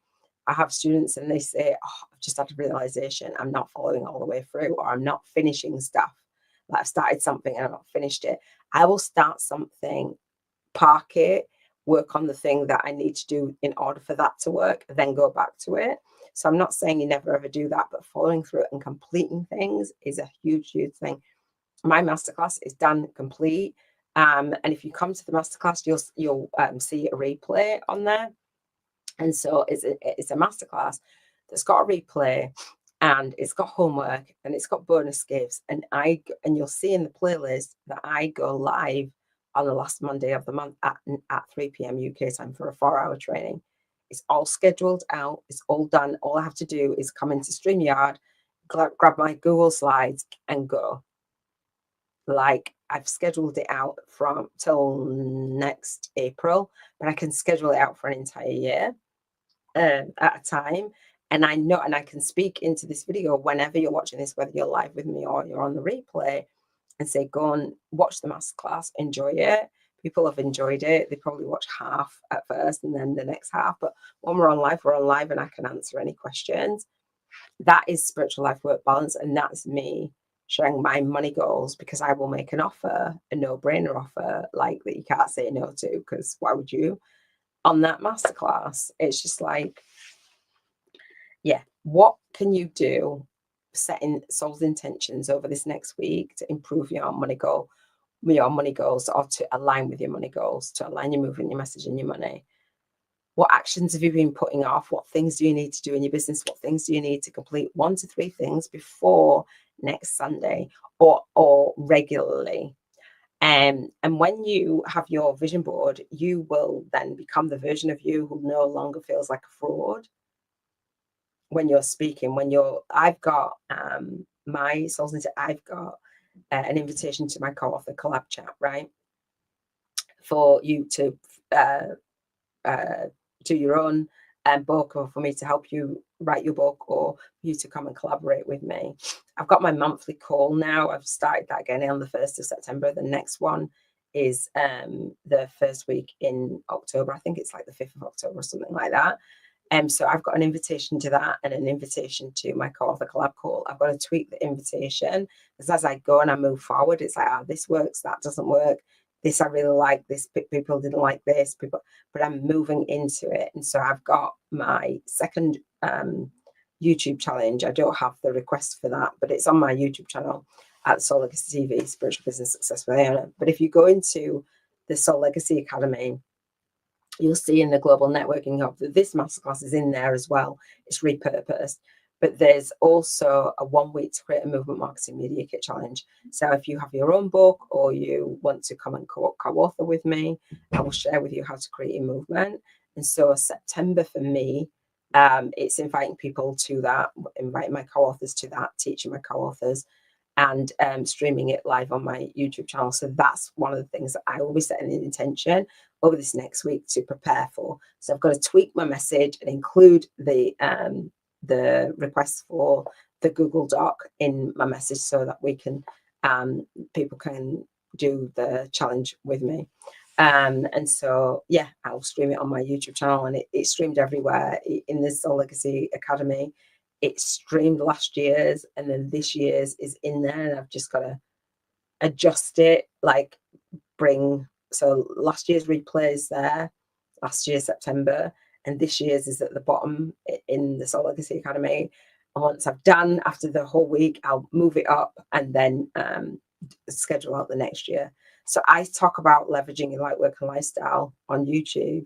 I have students and they say, oh, I've just had a realization, I'm not following all the way through, or I'm not finishing stuff. Like I've started something and I've not finished it. I will start something, park it, work on the thing that I need to do in order for that to work, then go back to it. So I'm not saying you never ever do that, but following through it and completing things is a huge, huge thing. My masterclass is done, complete. And if you come to the masterclass, you'll see a replay on there. And so it's a masterclass that's got a replay, and it's got homework, and it's got bonus gifts. And you'll see in the playlist that I go live on the last Monday of the month at 3 p.m. UK time for a 4-hour training. It's all scheduled out. It's all done. All I have to do is come into StreamYard, grab my Google Slides, and go. Like I've scheduled it out from till next April, but I can schedule it out for an entire year at a time. And I know, and I can speak into this video whenever you're watching this, whether you're live with me or you're on the replay, and say, go and watch the masterclass, enjoy it. People have enjoyed it. They probably watch half at first and then the next half. But when we're on live, and I can answer any questions. That is spiritual life work balance, and that's me sharing my money goals, because I will make an offer, a no-brainer offer, like that you can't say no to, because why would you, on that masterclass? It's just like, yeah, what can you do setting soul's intentions over this next week to improve your money goals, or to align with your money goals, to align your movement, your message, and your money? What actions have you been putting off? What things do you need to do in your business? What things do you need to complete? 1 to 3 things before next Sunday, or regularly. And when you have your vision board, you will then become the version of you who no longer feels like a fraud when you're speaking. I've got my Souls into, I've got an invitation to my co-author collab chat, right? For you to do your own book, or for me to help you write your book, or for you to come and collaborate with me. I've got my monthly call now. I've started that again on the 1st of September. The next one is the first week in October. I think it's like the 5th of October or something like that. So I've got an invitation to that and an invitation to my co-author collab call. I've got to tweak the invitation, because as I go and I move forward, it's like, this works, that doesn't work. This I really like, this people didn't like this, but I'm moving into it. And so I've got my second YouTube challenge. I don't have the request for that, but it's on my YouTube channel at Soul Legacy TV, Spiritual Business Success with Ayana. But if you go into the Soul Legacy Academy, you'll see in the Global Networking Hub that this masterclass is in there as well. It's repurposed. But there's also a 1 week to create a movement marketing media kit challenge. So if you have your own book, or you want to come and co-author with me, I will share with you how to create a movement. And so September for me, it's inviting people to that, inviting my co-authors to that, teaching my co-authors, and streaming it live on my YouTube channel. So that's one of the things that I will be setting an intention over this next week to prepare for. So I've got to tweak my message and include the request for the Google Doc in my message, so that we can people can do the challenge with me. And so, yeah, I'll stream it on my YouTube channel, and it's streamed everywhere in the Soul Legacy Academy. It streamed last year's, and then this year's is in there, and I've just got to adjust it, like so last year's replay is there, last year's September, and this year's is at the bottom in the Soul Legacy Academy. And once I've done, after the whole week, I'll move it up and then schedule out the next year. So I talk about leveraging your light work and lifestyle on YouTube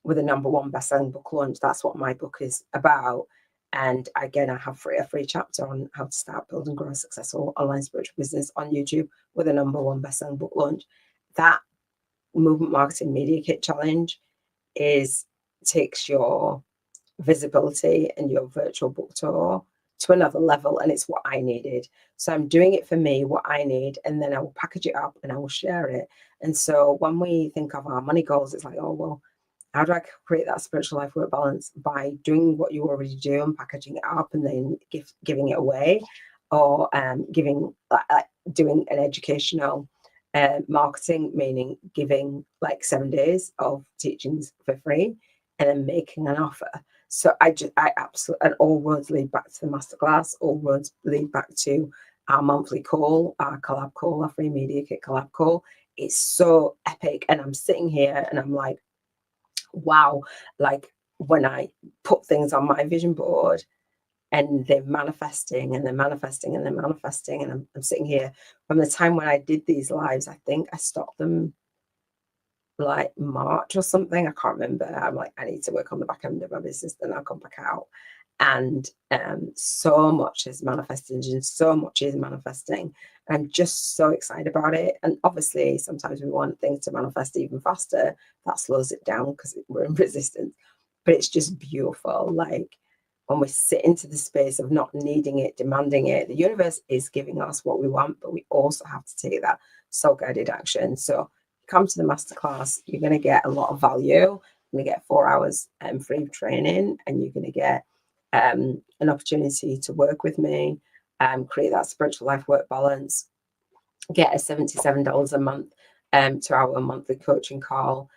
with a #1 best-selling book launch. That's what my book is about. And again, I have a free chapter on how to start, build, and grow a successful online spiritual business on YouTube with a #1 best-selling book launch. That Movement Marketing Media Kit Challenge takes your visibility and your virtual book tour to another level, and it's what I needed. So I'm doing it for me, what I need, and then I will package it up and I will share it. And so when we think of our money goals, it's like, oh well, how do I create that spiritual life work balance? By doing what you already do and packaging it up and then giving it away, or doing an educational marketing, meaning giving like 7 days of teachings for free and then making an offer. So I absolutely, and all roads lead back to the masterclass, all roads lead back to our monthly call, our collab call, our free media kit collab call. It's so epic. And I'm sitting here and I'm like, wow, like when I put things on my vision board and they're manifesting and they're manifesting and they're manifesting, and I'm sitting here from the time when I did these lives, I think I stopped them like March or something. I can't remember. I'm like, I need to work on the back end of my business, then I'll come back out. And so much is manifesting and so much is manifesting. I'm just so excited about it. And obviously, sometimes we want things to manifest even faster. That slows it down because we're in resistance. But it's just beautiful. Like when we sit into the space of not needing it, demanding it, the universe is giving us what we want, but we also have to take that soul-guided action. So come to the masterclass, you're going to get a lot of value. You're going to get 4 hours free training, and you're going to get an opportunity to work with me, create that spiritual life work balance, get a $77 a month 2-hour monthly coaching call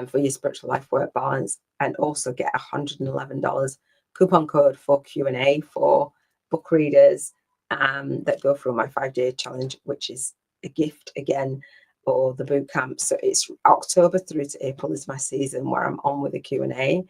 for your spiritual life work balance, and also get $111 coupon code for Q&A for book readers that go through my 5-day challenge, which is a gift again for the boot camp. So it's October through to April is my season where I'm on with the Q&A.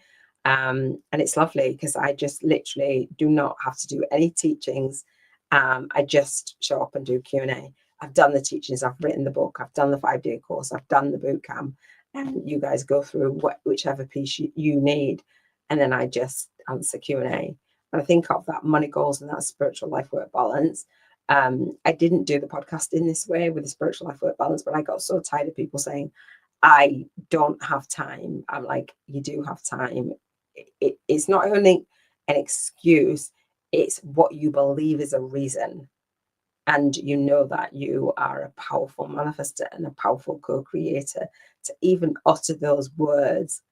And it's lovely because I just literally do not have to do any teachings. I just show up and do Q&A. I've done the teachings, I've written the book, I've done the 5-day course, I've done the boot camp, and you guys go through whichever piece you need, and then I just answer Q&A. And I think of that money goals and that spiritual life work balance. I didn't do the podcast in this way with the spiritual life work balance, but I got so tired of people saying, I don't have time. I'm like, you do have time. It's not only an excuse, it's what you believe is a reason. And you know that you are a powerful manifester and a powerful co-creator. To even utter those words,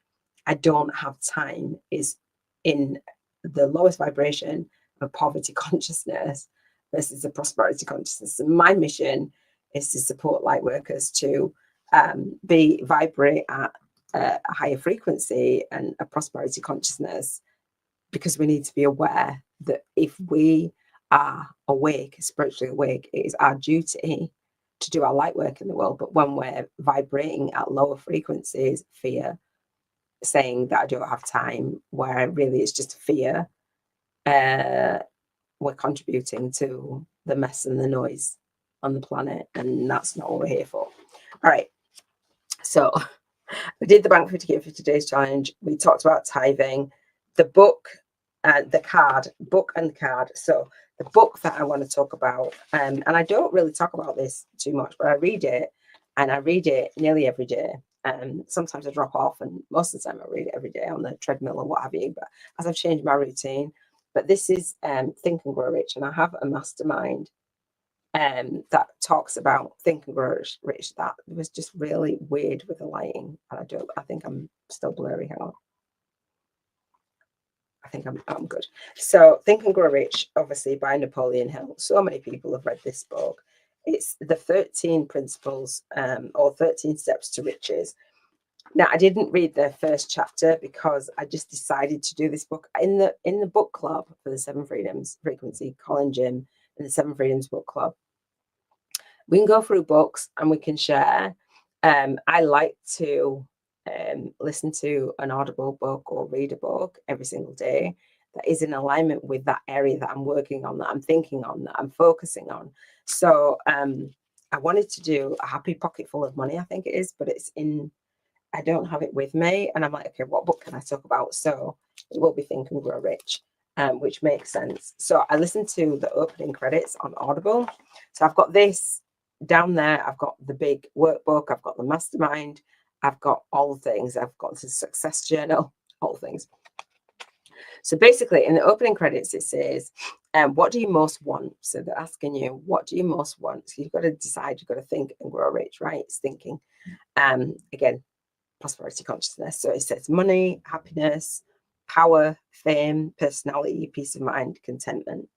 I don't have time, is in the lowest vibration of poverty consciousness versus a prosperity consciousness. And my mission is to support light workers to vibrate at a higher frequency and a prosperity consciousness, because we need to be aware that if we are awake, spiritually awake, it is our duty to do our light work in the world. But when we're vibrating at lower frequencies, fear, saying that I don't have time, where really it's just fear, we're contributing to the mess and the noise on the planet, and that's not what we're here for. All right, so we did the Bank 50 for today's challenge. We talked about tithing, the book, the book and card. So the book that I want to talk about, and I don't really talk about this too much, but I read it, and I read it nearly every day. Sometimes I drop off, and most of the time I read it every day on the treadmill or what have you. But as I've changed my routine, but this is Think and Grow Rich, and I have a mastermind that talks about Think and Grow Rich. That was just really weird with the lighting, and I think I'm still blurry. Hang on. I think I'm good. So Think and Grow Rich, obviously by Napoleon Hill. So many people have read this book. It's the 13 principles or 13 steps to riches. Now, I didn't read the first chapter because I just decided to do this book in the book club for the 7 Freedoms Frequency, Colin Jim and the 7 Freedoms book club. We can go through books and we can share. I like to listen to an audible book or read a book every single day. that is in alignment with that area that I'm working on, that I'm thinking on, that I'm focusing on. So I wanted to do a happy pocket full of money, I think it is, but I don't have it with me. And I'm like, okay, what book can I talk about? So it will be Think and Grow Rich, which makes sense. So I listened to the opening credits on Audible. So I've got this down there. I've got the big workbook. I've got the mastermind. I've got all the things. I've got the success journal, all things. So basically, in the opening credits, it says, what do you most want? So they're asking you, what do you most want? So you've got to decide, you've got to think and grow rich, right? It's thinking. Again, prosperity consciousness. So it says money, happiness, power, fame, personality, peace of mind, contentment.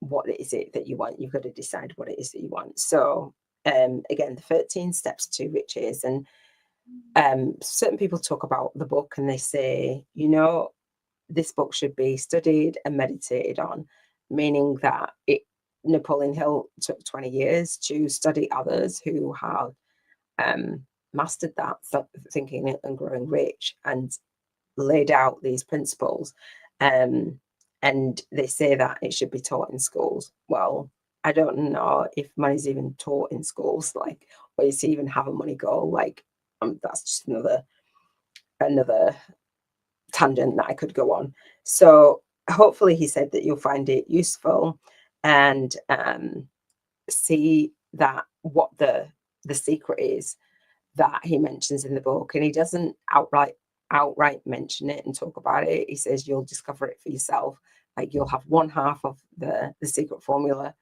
What is it that you want? You've got to decide what it is that you want. So again, the 13 steps to riches. And certain people talk about the book and they say, this book should be studied and meditated on, meaning that Napoleon Hill took 20 years to study others who have mastered that thinking and growing rich and laid out these principles. And they say that it should be taught in schools. Well, I don't know if money's even taught in schools, like, or you even have a money goal. Like, that's just another tangent that I could go on. So hopefully he said that you'll find it useful and see that what the secret is that he mentions in the book. And he doesn't outright mention it and talk about it. He says you'll discover it for yourself. Like, you'll have one half of the secret formula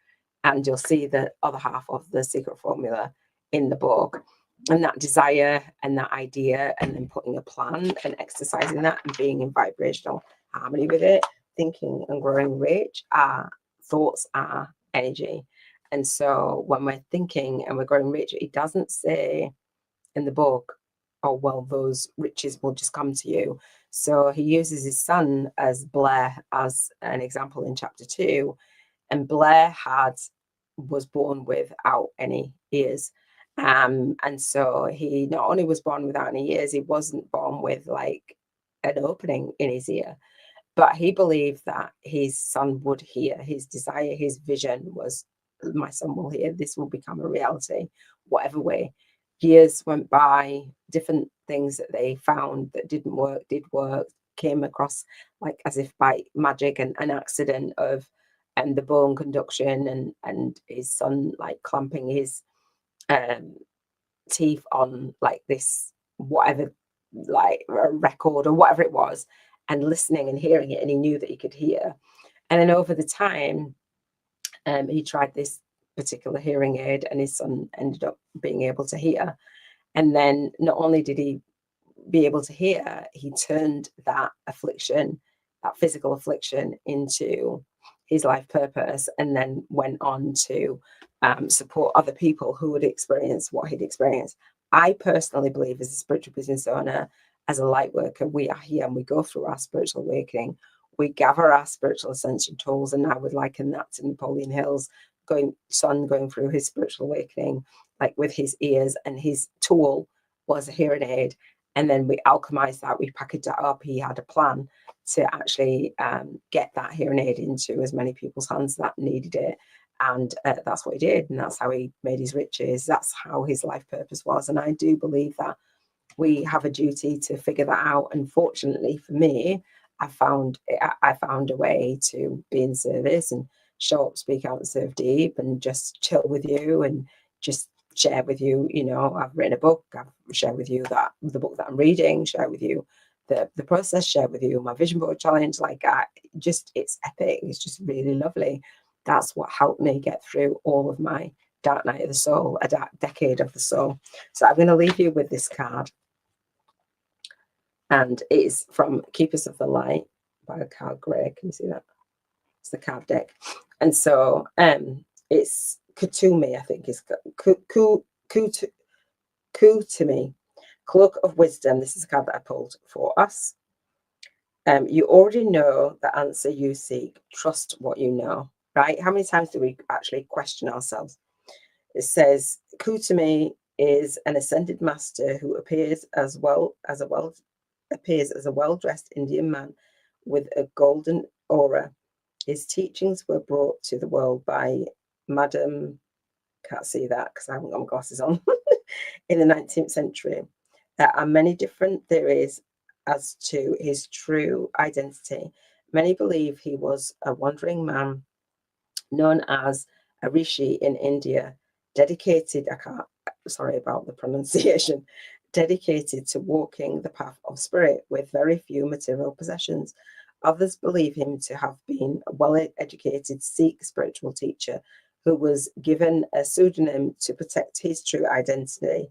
and you'll see the other half of the secret formula in the book. And that desire and that idea, and then putting a plan and exercising that and being in vibrational harmony with it, thinking and growing rich, our thoughts are energy. And so when we're thinking and we're growing rich, it doesn't say in the book, oh, well, those riches will just come to you. So he uses his son as Blair as an example in chapter 2. And Blair was born without any ears. And so he not only was born without any ears, he wasn't born with like an opening in his ear, but he believed that his son would hear. His desire, his vision was, my son will hear, this will become a reality, whatever way. Years went by, different things that they found that did work, came across like as if by magic, and an accident of the bone conduction and his son like clamping his teeth on like this, whatever, like a record or whatever it was, and listening and hearing it, and he knew that he could hear. And then over the time, he tried this particular hearing aid, and his son ended up being able to hear. And then not only did he be able to hear, he turned that affliction, that physical affliction, into his life purpose, and then went on to support other people who would experience what he'd experienced. I personally believe, as a spiritual business owner, as a light worker, we are here and we go through our spiritual awakening. We gather our spiritual ascension tools, and I would liken that to Napoleon Hill's son going through his spiritual awakening, like with his ears, and his tool was a hearing aid. And then we alchemized that, we packaged that up. He had a plan to actually get that hearing aid into as many people's hands that needed it. And that's what he did. And that's how he made his riches. That's how his life purpose was. And I do believe that we have a duty to figure that out. And fortunately for me, I found a way to be in service and show up, speak out, and serve deep, and just chill with you and just share with you. I've written a book. I've shared with you that the book that I'm reading. Share with you the process. Share with you my vision board challenge. It's epic. It's just really lovely. That's what helped me get through all of my dark night of the soul, a dark decade of the soul. So I'm going to leave you with this card. And it is from Keepers of the Light by Carl Gray. Can you see that? It's the card deck. And so it's Kutumi, I think is Kutumi, Cloak of Wisdom. This is a card that I pulled for us. You already know the answer you seek. Trust what you know, right? How many times do we actually question ourselves? It says Kutumi is an ascended master who appears as a well-dressed Indian man with a golden aura. His teachings were brought to the world by Madame, can't see that because I haven't got my glasses on, in the 19th century. There are many different theories as to his true identity. Many believe he was a wandering man known as a rishi in India, dedicated, sorry about the pronunciation, dedicated to walking the path of spirit with very few material possessions. Others believe him to have been a well-educated Sikh spiritual teacher who was given a pseudonym to protect his true identity.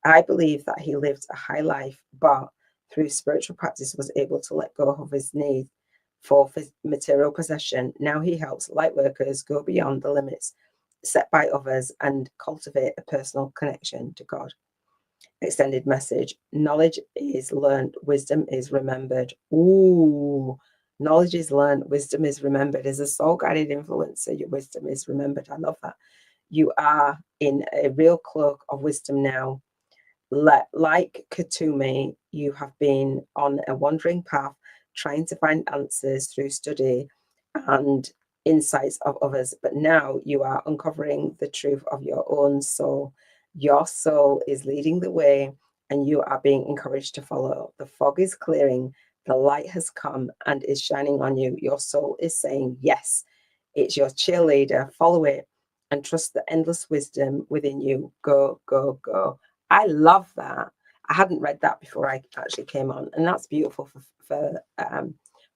I believe that he lived a high life, but through spiritual practice was able to let go of his need for material possession. Now he helps light workers go beyond the limits set by others and cultivate a personal connection to God. Extended message: knowledge is learned, wisdom is remembered. Ooh, knowledge is learned, wisdom is remembered. As a soul guided influencer, your wisdom is remembered. I love that. You are in a real cloak of wisdom now. Like Katumi, you have been on a wandering path, trying to find answers through study and insights of others. But now you are uncovering the truth of your own soul. Your soul is leading the way, and you are being encouraged to follow. The fog is clearing, the light has come and is shining on you. Your soul is saying, yes, it's your cheerleader. Follow it and trust the endless wisdom within you. Go, go, go. I love that. I hadn't read that before I actually came on, and that's beautiful for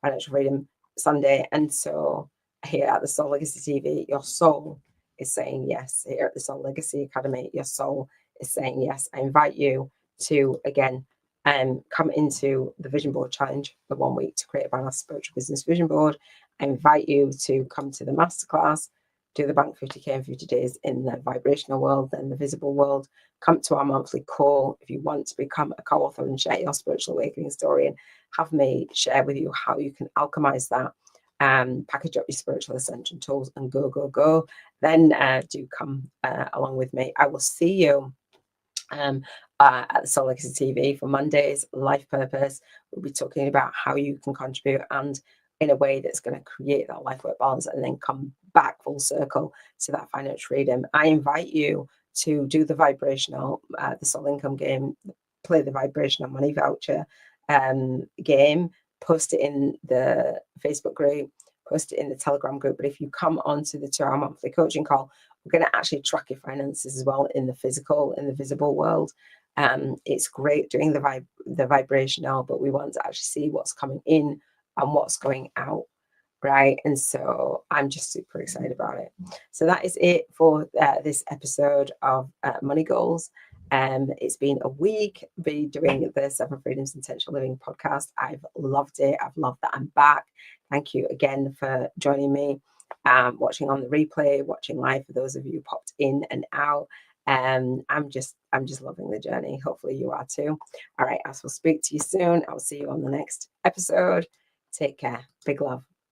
Financial Freedom Sunday. And so here at the Soul Legacy TV, your soul is saying yes. Here at the Soul Legacy Academy, your soul is saying yes. I invite you to, again, come into the Vision Board Challenge for 1 week to create a balanced spiritual business vision board. I invite you to come to the masterclass, do the Bank 50K in 50 days in the vibrational world and the visible world. Come to our monthly call if you want to become a co-author and share your spiritual awakening story, and have me share with you how you can alchemize that, package up your spiritual ascension tools, and go, go, go. Then do come along with me. I will see you at the Soul Legacy TV for Monday's Life Purpose. We'll be talking about how you can contribute and in a way that's going to create that life work balance, and then come back full circle to that financial freedom. I invite you to do the vibrational, the soul income game, play the vibrational money voucher game, post it in the Facebook group, post it in the Telegram group. But if you come onto the 2-hour monthly coaching call, we're going to actually track your finances as well in the physical, in the visible world. It's great doing the vibrational, but we want to actually see what's coming in and what's going out, right? And so I'm just super excited about it. So that is it for this episode of Money Goals. It's been a week be doing the 7 Freedoms Intentional Living podcast. I've loved it. I've loved that I'm back. Thank you again for joining me, watching on the replay, watching live for those of you who popped in and out. I'm just loving the journey. Hopefully you are too. All right, I will speak to you soon. I'll see you on the next episode. Take care. Big love.